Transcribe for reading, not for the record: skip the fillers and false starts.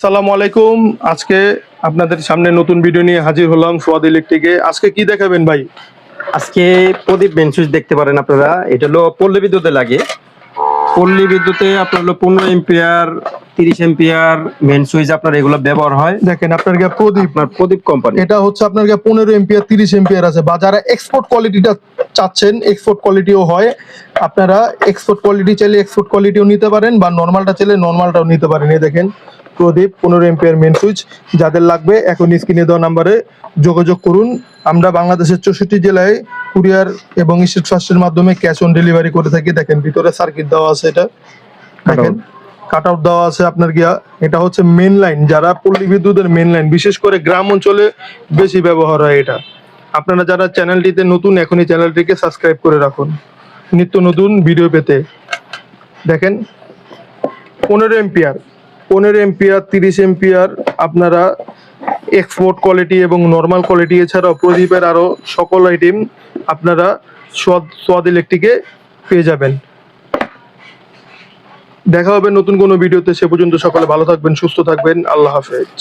আসসালামু আলাইকুম। আজকে আপনাদের সামনে নতুন ভিডিও নিয়ে হাজির হলাম সোয়াদ ইলেকট্রিকে। আজকে কি দেখাবেন ভাই? আজকে প্রদীপ মেন সুইচ দেখতে পারেন আপনারা। এটা হলো পল্লী বিদ্যুতে লাগে। পল্লী বিদ্যুতে আপনার হলো 15 এম্পিয়ার 30 এম্পিয়ার মেন সুইচ আপনার এগুলো ব্যবহার হয়। দেখেন আপনার গিয়ে প্রদীপ, আপনার প্রদীপ কোম্পানি। এটা হচ্ছে আপনার গিয়ে 15 এম্পিয়ার 30 এম্পিয়ার আছে, বা যারা এক্সপোর্ট কোয়ালিটিটা চাচ্ছেন এক্সপোর্ট কোয়ালিটিও হয়। আপনারা এক্সপোর্ট কোয়ালিটি চাইলে এক্সপোর্ট কোয়ালিটিও নিতে পারেন, বা নর্মালটা চাইলে নর্মালটাও নিতে পারেন। এই দেখেন প্রদীপ 15 এম্পিয়ার মেন সুইচ। যাদের লাগবে এখন স্ক্রিনে দেওয়া নাম্বারে যোগাযোগ করুন। আমরা বাংলাদেশের 64 জেলায় কুরিয়ার এবং স্ট্রিট ফাস্টের মাধ্যমে ক্যাশ অন ডেলিভারি করে থাকি। দেখেন ভিতরে সার্কিট দেওয়া আছে, এটা দেখেন কাট আউট দেওয়া আছে আপনার গিয়া। এটা হচ্ছে মেন লাইন, যারা পল্লী বিদ্যুতের মেন লাইন, বিশেষ করে গ্রাম অঞ্চলে বেশি ব্যবহার হয় এটা। আপনারা যারা চ্যানেলটিতে নতুন, এখনই চ্যানেলটিকে সাবস্ক্রাইব করে রাখুন নিত্য নতুন ভিডিও পেতে। দেখেন 15 এম্পিয়ার 30 এম্পিয়ার আপনারা এক্সপোর্ট কোয়ালিটি এবং নর্মাল কোয়ালিটি এছাড়াও প্রদীপের আরো সকল আইটেম আপনারা সোয়াদ ইলেকট্রিকে পেয়ে যাবেন। দেখা হবে নতুন কোনো ভিডিওতে। সে পর্যন্ত সকলে ভালো থাকবেন, সুস্থ থাকবেন। আল্লাহ হাফেজ।